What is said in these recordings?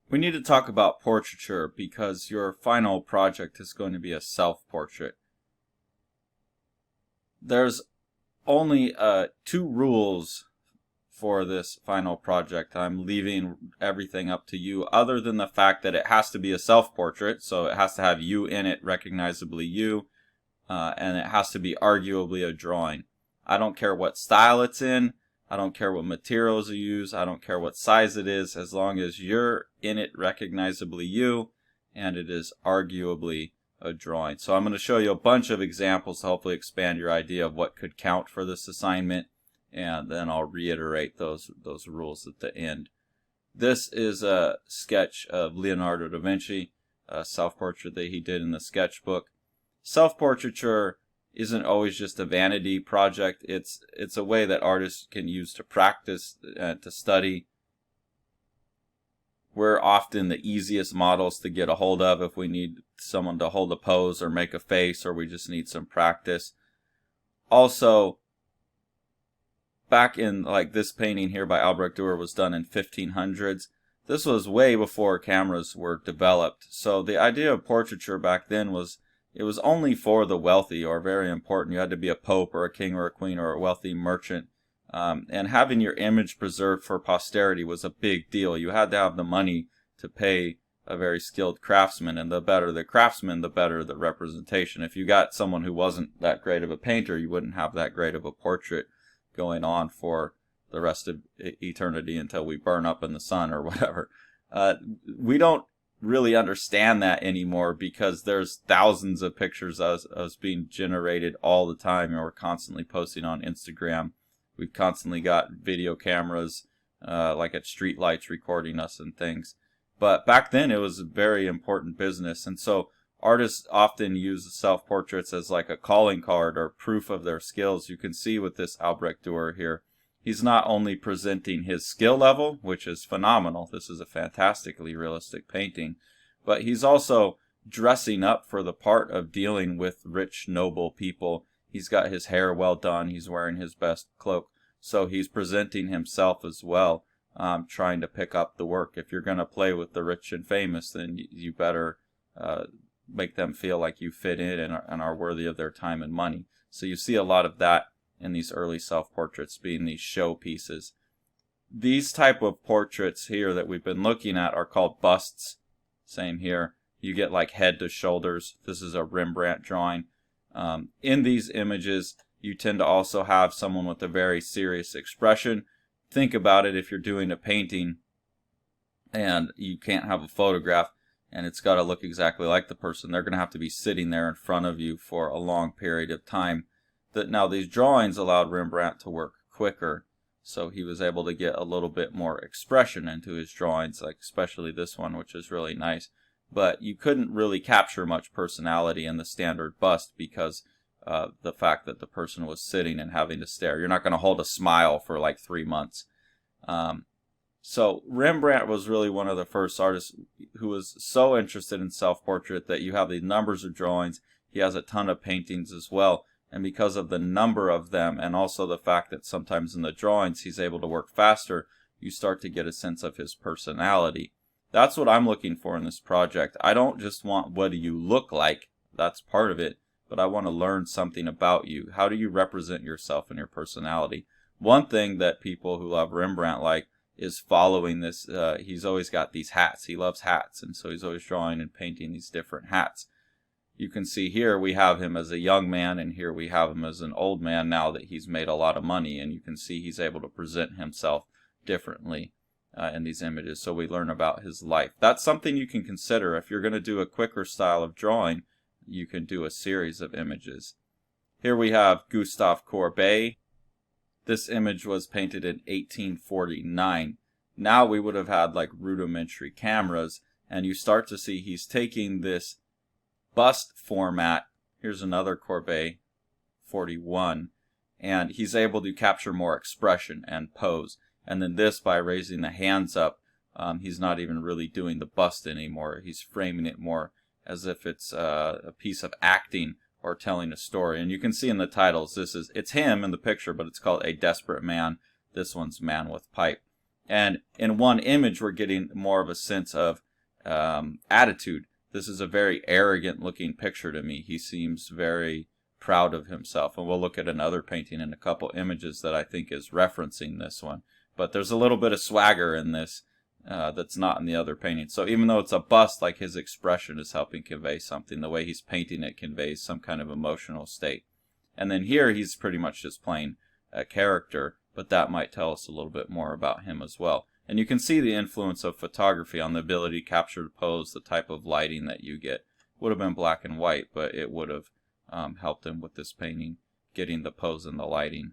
We need to talk about portraiture because your final project is going to be a self-portrait. There's only two rules for this final project. I'm leaving everything up to you, other than the fact that it has to be a self-portrait, so it has to have you in it, recognizably you, and it has to be arguably a drawing. I don't care what style it's in. I don't care what materials you use. I don't care what size it is, as long as you're in it recognizably you, and it is arguably a drawing. So I'm going to show you a bunch of examples to hopefully expand your idea of what could count for this assignment, and then I'll reiterate those rules at the end. This is a sketch of Leonardo da Vinci, a self-portrait that he did in the sketchbook. Self-portraiture isn't always just a vanity project. It's a way that artists can use to practice, to study. We're often the easiest models to get a hold of if we need someone to hold a pose or make a face, or we just need some practice. Also, back in like this painting here by Albrecht Dürer was done in 1500s. This was way before cameras were developed. So the idea of portraiture back then was it was only for the wealthy or very important. You had to be a pope or a king or a queen or a wealthy merchant. And having your image preserved for posterity was a big deal. You had to have the money to pay a very skilled craftsman, and the better the craftsman, the better the representation. If you got someone who wasn't that great of a painter, you wouldn't have that great of a portrait going on for the rest of eternity until we burn up in the sun or whatever. We don't really understand that anymore because there's thousands of pictures of us being generated all the time, and we're constantly posting on Instagram. We've constantly got video cameras like at street lights recording us and things. But back then it was a very important business, and so artists often use self-portraits as like a calling card or proof of their skills. You can see with this Albrecht Dürer here, he's not only presenting his skill level, which is phenomenal. This is a fantastically realistic painting, but he's also dressing up for the part of dealing with rich, noble people. He's got his hair well done. He's wearing his best cloak. So he's presenting himself as well, trying to pick up the work. If you're going to play with the rich and famous, then you better make them feel like you fit in and are worthy of their time and money. So you see a lot of that in these early self-portraits being these show pieces. These type of portraits here that we've been looking at are called busts. Same here. You get like head to shoulders. This is a Rembrandt drawing. In these images, you tend to also have someone with a very serious expression. Think about it, if you're doing a painting and you can't have a photograph and it's got to look exactly like the person, they're going to have to be sitting there in front of you for a long period of time. Now these drawings allowed Rembrandt to work quicker, so he was able to get a little bit more expression into his drawings, like especially this one, which is really nice. But you couldn't really capture much personality in the standard bust because the fact that the person was sitting and having to stare. You're not going to hold a smile for like 3 months. So Rembrandt was really one of the first artists who was so interested in self-portrait that you have these numbers of drawings. He has a ton of paintings as well. And because of the number of them, and also the fact that sometimes in the drawings he's able to work faster, you start to get a sense of his personality. That's what I'm looking for in this project. I don't just want what do you look like, that's part of it, but I want to learn something about you. How do you represent yourself and your personality? One thing that people who love Rembrandt like is following this. He's always got these hats. He loves hats, and so he's always drawing and painting these different hats. You can see here we have him as a young man, and here we have him as an old man now that he's made a lot of money, and you can see he's able to present himself differently in these images, so we learn about his life. That's something you can consider. If you're going to do a quicker style of drawing, you can do a series of images. Here we have Gustave Courbet. This image was painted in 1849. Now we would have had like rudimentary cameras, and you start to see he's taking this bust format. Here's another Courbet, 41, and he's able to capture more expression and pose. And then this, by raising the hands up, he's not even really doing the bust anymore. He's framing it more as if it's a piece of acting or telling a story. And you can see in the titles, it's him in the picture, but it's called A Desperate Man. This one's Man with Pipe. And in one image, we're getting more of a sense of attitude. This is a very arrogant looking picture to me. He seems very proud of himself. And we'll look at another painting in a couple images that I think is referencing this one. But there's a little bit of swagger in this that's not in the other painting. So even though it's a bust, like, his expression is helping convey something. The way he's painting it conveys some kind of emotional state. And then here he's pretty much just playing a character, but that might tell us a little bit more about him as well. And you can see the influence of photography on the ability to capture the pose, the type of lighting that you get. Would have been black and white, but it would have helped him with this painting, getting the pose and the lighting.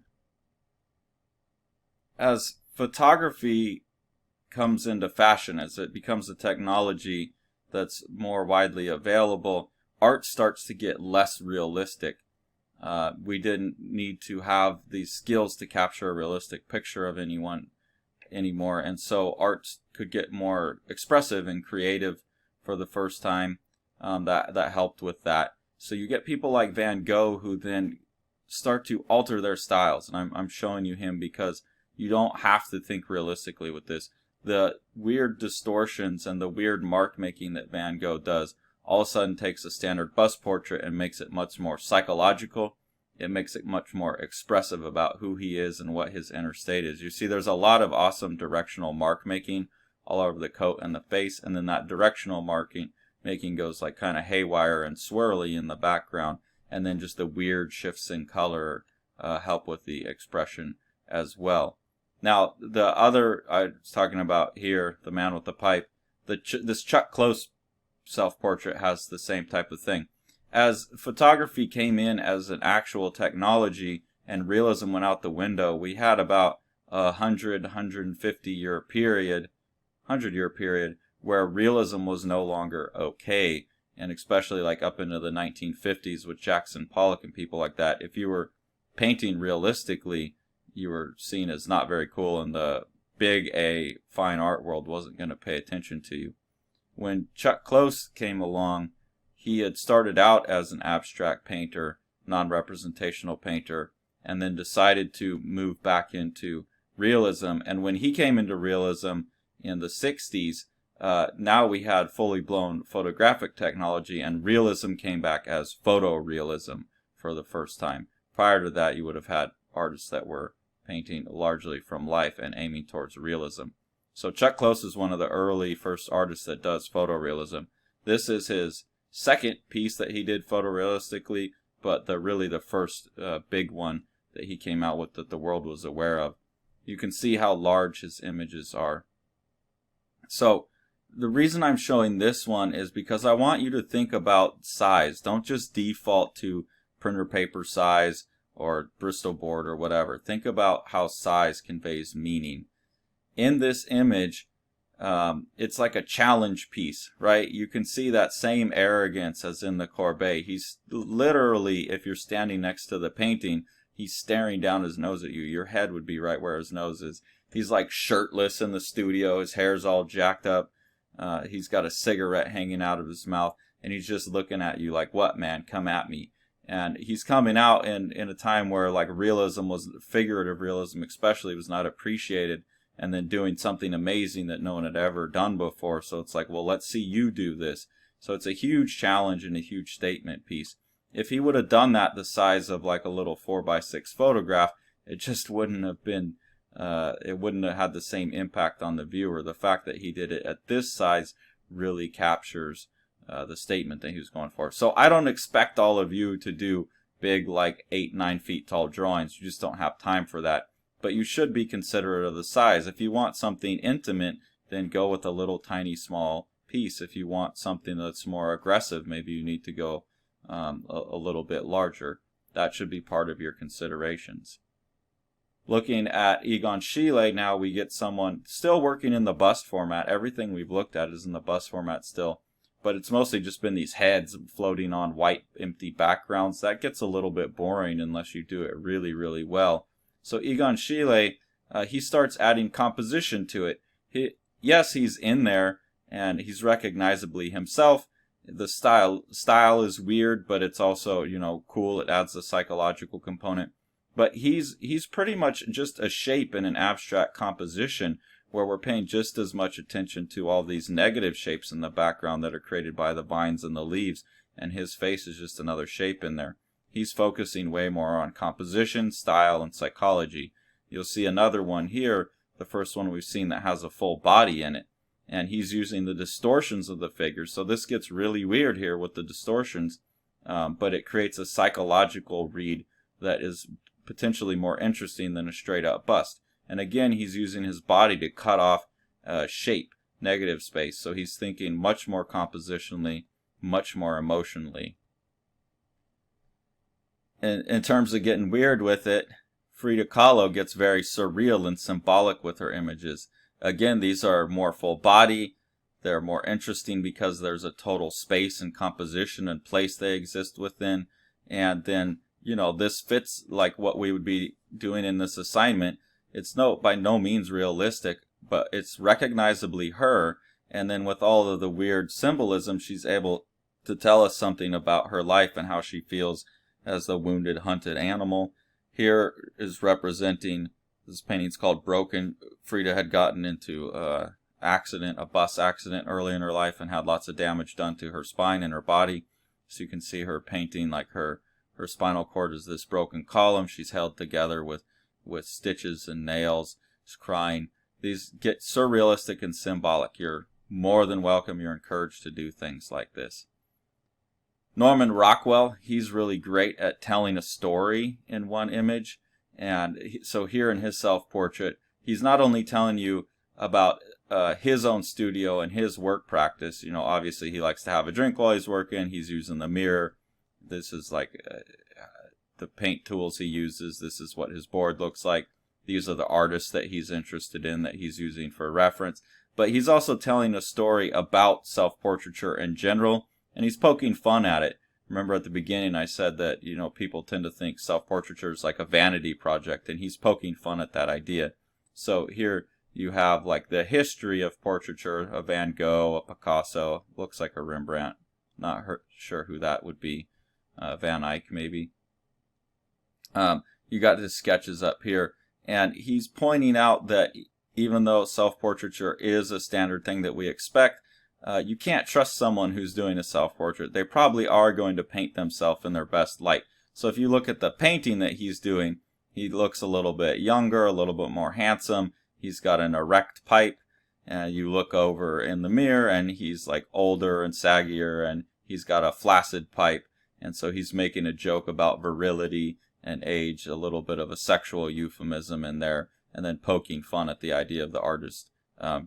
As photography comes into fashion, as it becomes a technology that's more widely available, art starts to get less realistic. We didn't need to have these skills to capture a realistic picture of anyone anymore, and so art could get more expressive and creative for the first time. That helped with that. So you get people like Van Gogh who then start to alter their styles, and I'm showing you him because you don't have to think realistically with this. The weird distortions and the weird mark making that Van Gogh does all of a sudden takes a standard bust portrait and makes it much more psychological. It makes it much more expressive about who he is and what his inner state is. You see there's a lot of awesome directional mark making all over the coat and the face, and then that directional making goes like kind of haywire and swirly in the background, and then just the weird shifts in color help with the expression as well. Now the other I was talking about here, the man with the pipe, this Chuck Close self-portrait has the same type of thing. As photography came in as an actual technology and realism went out the window, we had about 150 year period where realism was no longer okay. And especially like up into the 1950s with Jackson Pollock and people like that, if you were painting realistically, you were seen as not very cool, and the big A fine art world wasn't going to pay attention to you. When Chuck Close came along, he had started out as an abstract painter, non-representational painter, and then decided to move back into realism. And when he came into realism in the 60s, now we had fully blown photographic technology, and realism came back as photorealism for the first time. Prior to that, you would have had artists that were painting largely from life and aiming towards realism. So Chuck Close is one of the early first artists that does photorealism. This is his second piece that he did photorealistically, but really the first big one that he came out with that the world was aware of. You can see how large his images are. So the reason I'm showing this one is because I want you to think about size. Don't just default to printer paper size or Bristol board or whatever. Think about how size conveys meaning. In this image, it's like a challenge piece, right? You can see that same arrogance as in the Courbet. He's literally, if you're standing next to the painting, he's staring down his nose at you. Your head would be right where his nose is. He's like shirtless in the studio. His hair's all jacked up. He's got a cigarette hanging out of his mouth, and he's just looking at you like, what, man? Come at me. And he's coming out in a time where like realism was, figurative realism especially, was not appreciated, and then doing something amazing that no one had ever done before. So it's like, well, let's see you do this. So it's a huge challenge and a huge statement piece. If he would have done that the size of like a little 4x6 photograph, it just wouldn't have been, it wouldn't have had the same impact on the viewer. The fact that he did it at this size really captures the statement that he was going for. So I don't expect all of you to do big, like 8-9 feet tall drawings. You just don't have time for that. But you should be considerate of the size. If you want something intimate, then go with a little tiny small piece. If you want something that's more aggressive, maybe you need to go a little bit larger. That should be part of your considerations. Looking at Egon Schiele, now we get someone still working in the bust format. Everything we've looked at is in the bust format still. But it's mostly just been these heads floating on white, empty backgrounds. That gets a little bit boring unless you do it really, really well. So Egon Schiele, he starts adding composition to it. Yes, he's in there, and he's recognizably himself. The style is weird, but it's also, you know, cool. It adds a psychological component. But he's pretty much just a shape in an abstract composition where we're paying just as much attention to all these negative shapes in the background that are created by the vines and the leaves, and his face is just another shape in there. He's focusing way more on composition, style, and psychology. You'll see another one here, the first one we've seen that has a full body in it, and he's using the distortions of the figures. So this gets really weird here with the distortions, but it creates a psychological read that is potentially more interesting than a straight up bust. And again, he's using his body to cut off shape, negative space. So he's thinking much more compositionally, much more emotionally. In terms of getting weird with it, Frida Kahlo gets very surreal and symbolic with her images. Again, these are more full body. They're more interesting because there's a total space and composition and place they exist within. And then, you know, this fits like what we would be doing in this assignment. It's by no means realistic, but it's recognizably her. And then with all of the weird symbolism, she's able to tell us something about her life and how she feels as the wounded, hunted animal. Here is representing, this painting's called Broken. Frida had gotten into a bus accident early in her life and had lots of damage done to her spine and her body. So you can see her painting like her spinal cord is this broken column. She's held together with stitches and nails. She's crying. These get surrealistic and symbolic. You're more than welcome. You're encouraged to do things like this. Norman Rockwell, he's really great at telling a story in one image. And so here in his self-portrait, he's not only telling you about his own studio and his work practice. You know, obviously he likes to have a drink while he's working. He's using the mirror. This is like the paint tools he uses. This is what his board looks like. These are the artists that he's interested in that he's using for reference. But he's also telling a story about self-portraiture in general, and he's poking fun at it. Remember at the beginning I said that, you know, people tend to think self-portraiture is like a vanity project, and he's poking fun at that idea. So here you have like the history of portraiture, a Van Gogh, a Picasso, looks like a Rembrandt. Not sure who that would be. Van Eyck maybe. You got his sketches up here, and he's pointing out that even though self-portraiture is a standard thing that we expect, you can't trust someone who's doing a self-portrait. They probably are going to paint themselves in their best light. So if you look at the painting that he's doing, he looks a little bit younger, a little bit more handsome. He's got an erect pipe, and you look over in the mirror, and he's like older and saggier, and he's got a flaccid pipe. And so he's making a joke about virility and age, a little bit of a sexual euphemism in there, and then poking fun at the idea of the artist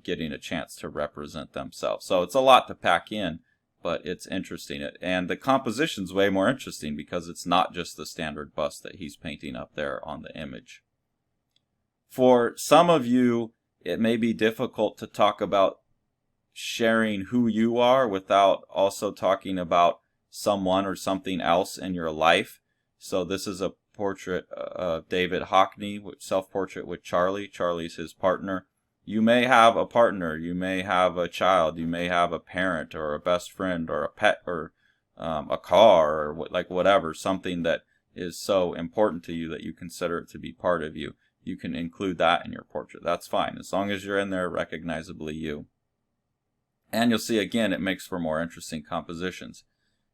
getting a chance to represent themselves. So it's a lot to pack in, but it's interesting. And the composition's way more interesting because it's not just the standard bust that he's painting up there on the image. For some of you, it may be difficult to talk about sharing who you are without also talking about someone or something else in your life. So this is a portrait of David Hockney, self-portrait with Charlie. Charlie's his partner. You may have a partner, you may have a child, you may have a parent or a best friend or a pet or a car or like whatever, something that is so important to you that you consider it to be part of you. You can include that in your portrait. That's fine, as long as you're in there recognizably you. And you'll see again, it makes for more interesting compositions.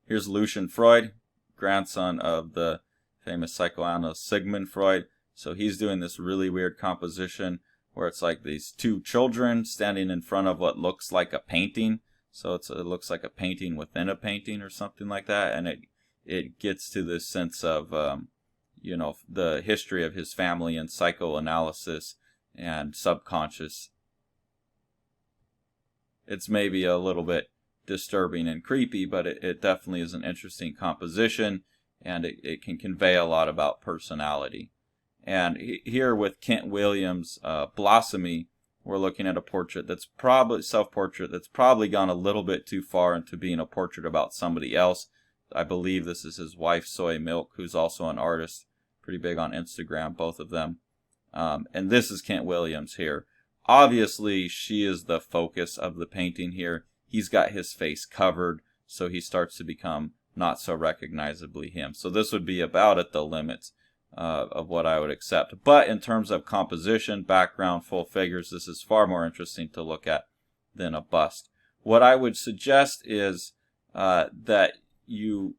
Here's Lucian Freud, grandson of the famous psychoanalyst Sigmund Freud. So he's doing this really weird composition where it's like these two children standing in front of what looks like a painting. So it looks like a painting within a painting or something like that. And it gets to this sense of, you know, the history of his family and psychoanalysis and subconscious. It's maybe a little bit disturbing and creepy, but it definitely is an interesting composition, and it can convey a lot about personality. And here with Kent Williams' Blossomy, we're looking at a portrait that's probably self-portrait that's probably gone a little bit too far into being a portrait about somebody else. I believe this is his wife, Soy Milk, who's also an artist, pretty big on Instagram, both of them. And this is Kent Williams here. Obviously, she is the focus of the painting here. He's got his face covered, so he starts to become not so recognizably him. So this would be about at the limits. of what I would accept. But in terms of composition, background, full figures, this is far more interesting to look at than a bust. What I would suggest is that you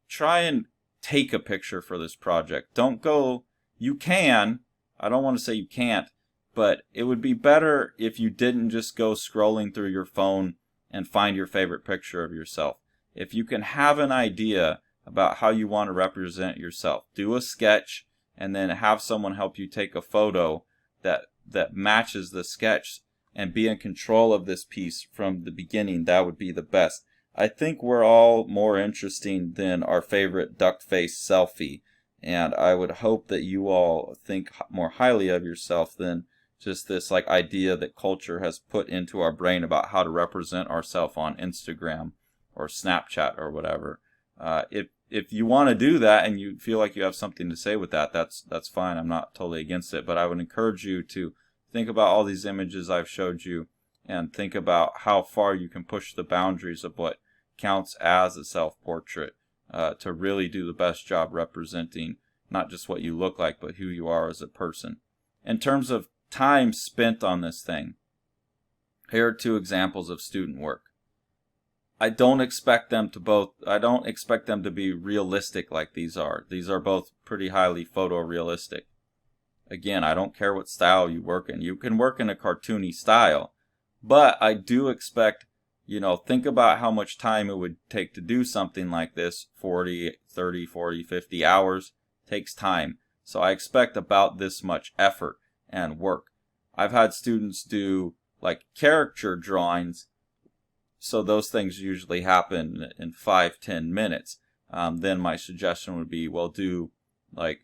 try and take a picture for this project. Don't go, you can, I don't want to say you can't, but it would be better if you didn't just go scrolling through your phone and find your favorite picture of yourself. If you can have an idea about how you want to represent yourself, do a sketch and then have someone help you take a photo that matches the sketch and be in control of this piece from the beginning. That would be the best. I think we're all more interesting than our favorite duck face selfie, and I would hope that you all think more highly of yourself than just this like idea that culture has put into our brain about how to represent ourselves on Instagram or Snapchat or whatever. If you want to do that and you feel like you have something to say with that, that's fine. I'm not totally against it, but I would encourage you to think about all these images I've showed you and think about how far you can push the boundaries of what counts as a self-portrait to really do the best job representing not just what you look like, but who you are as a person. In terms of time spent on this thing, here are 2 examples of student work. I don't expect them to be realistic like these are. These are both pretty highly photorealistic. Again, I don't care what style you work in. You can work in a cartoony style, but I do expect, think about how much time it would take to do something like this. 40, 30, 40, 50 hours takes time. So I expect about this much effort and work. I've had students do like caricature drawings, so those things usually happen in 5-10 minutes. Then my suggestion would be, well, do like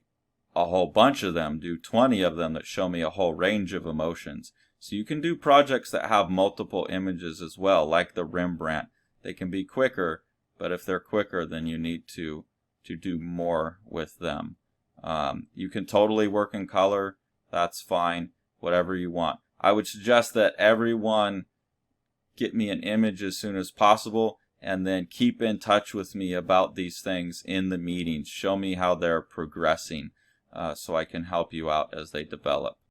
a whole bunch of them, do 20 of them that show me a whole range of emotions. So you can do projects that have multiple images as well, like the Rembrandt. They can be quicker, but if they're quicker, then you need to do more with them. You can totally work in color. That's fine. Whatever you want. I would suggest that everyone get me an image as soon as possible and then keep in touch with me about these things in the meetings. Show me how they're progressing so I can help you out as they develop.